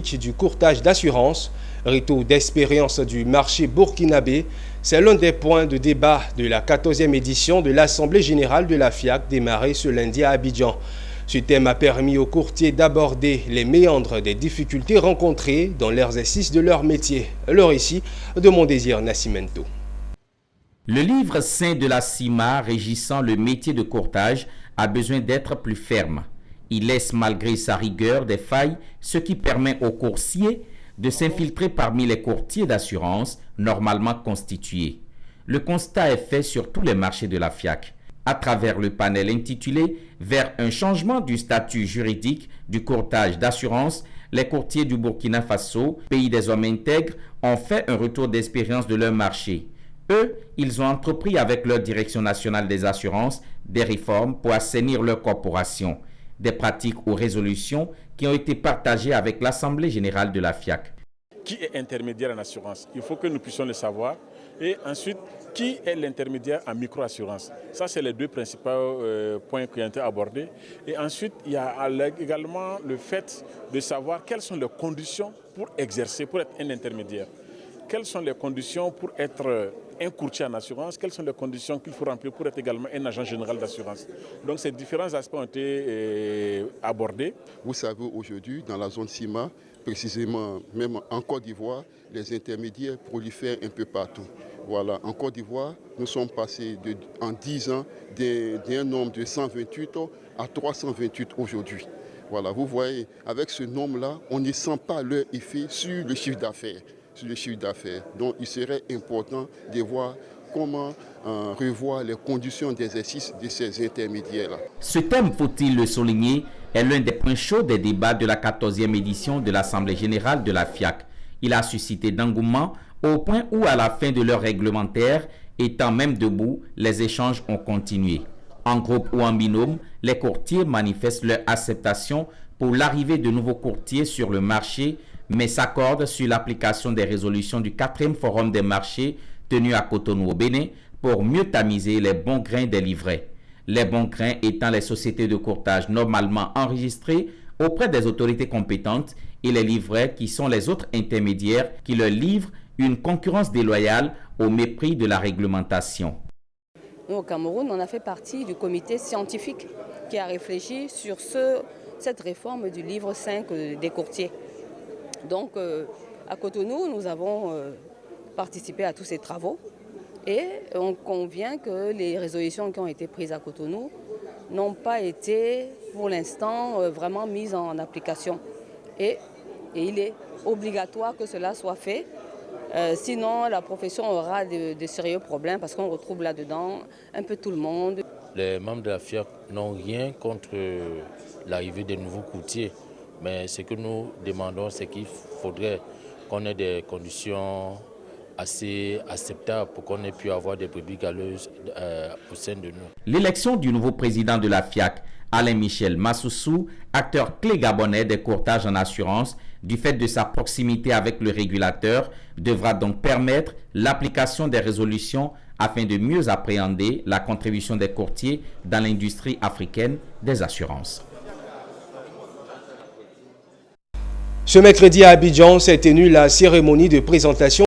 juridique du courtage d'assurance, retour d'expérience du marché burkinabé, c'est l'un des points de débat de la 14e édition de l'Assemblée générale de la FIAC démarrée ce lundi à Abidjan. Ce thème a permis aux courtiers d'aborder les méandres des difficultés rencontrées dans l'exercice de leur métier. Le récit de Mondésir Nascimento. Le livre saint de la CIMA régissant le métier de courtage a besoin d'être plus ferme. Il laisse malgré sa rigueur des failles, ce qui permet aux coursiers de s'infiltrer parmi les courtiers d'assurance normalement constitués. Le constat est fait sur tous les marchés de la FIAC. À travers le panel intitulé « Vers un changement du statut juridique du courtage d'assurance », les courtiers du Burkina Faso, pays des hommes intègres, ont fait un retour d'expérience de leur marché. Eux, ils ont entrepris avec leur direction nationale des assurances des réformes pour assainir leur corporation, des pratiques ou résolutions qui ont été partagées avec l'Assemblée générale de la FIAC. Qui est intermédiaire en assurance? Il faut que nous puissions le savoir. Et ensuite, qui est l'intermédiaire en micro-assurance? Ça, c'est les deux principaux points qui ont été abordés. Et ensuite, il y a également le fait de savoir quelles sont les conditions pour exercer, pour être un intermédiaire. Quelles sont les conditions pour être un courtier en assurance? Quelles sont les conditions qu'il faut remplir pour être également un agent général d'assurance? Donc ces différents aspects ont été abordés. Vous savez, aujourd'hui, dans la zone CIMA, précisément même en Côte d'Ivoire, les intermédiaires prolifèrent un peu partout. Voilà, en Côte d'Ivoire, nous sommes passés en 10 ans d'un nombre de 128 à 328 aujourd'hui. Voilà, vous voyez, avec ce nombre-là, on ne sent pas leur effet sur le chiffre d'affaires. Donc il serait important de voir comment revoir les conditions d'exercice de ces intermédiaires-là. Ce thème, faut-il le souligner, est l'un des points chauds des débats de la 14e édition de l'Assemblée générale de la FIAC. Il a suscité d'engouement au point où, à la fin de leur réglementaire, étant même debout, les échanges ont continué. En groupe ou en binôme, les courtiers manifestent leur acceptation pour l'arrivée de nouveaux courtiers sur le marché, mais s'accordent sur l'application des résolutions du 4e Forum des marchés tenu à Cotonou au Bénin pour mieux tamiser les bons grains des livrets. Les bons grains étant les sociétés de courtage normalement enregistrées auprès des autorités compétentes et les livrets qui sont les autres intermédiaires qui leur livrent une concurrence déloyale au mépris de la réglementation. Nous, au Cameroun, on a fait partie du comité scientifique qui a réfléchi sur cette réforme du livre 5 des courtiers. Donc, à Cotonou, nous avons participé à tous ces travaux et on convient que les résolutions qui ont été prises à Cotonou n'ont pas été, pour l'instant, vraiment mises en application. Et il est obligatoire que cela soit fait. Sinon, la profession aura de sérieux problèmes parce qu'on retrouve là-dedans un peu tout le monde. Les membres de la FIAC n'ont rien contre l'arrivée des nouveaux courtiers. Mais ce que nous demandons, c'est qu'il faudrait qu'on ait des conditions assez acceptables pour qu'on ait pu avoir des brebis galeuses au sein de nous. L'élection du nouveau président de la FIAC, Alain Michel Massoussou, acteur clé gabonais des courtages en assurance, du fait de sa proximité avec le régulateur, devra donc permettre l'application des résolutions afin de mieux appréhender la contribution des courtiers dans l'industrie africaine des assurances. Ce mercredi à Abidjan s'est tenue la cérémonie de présentation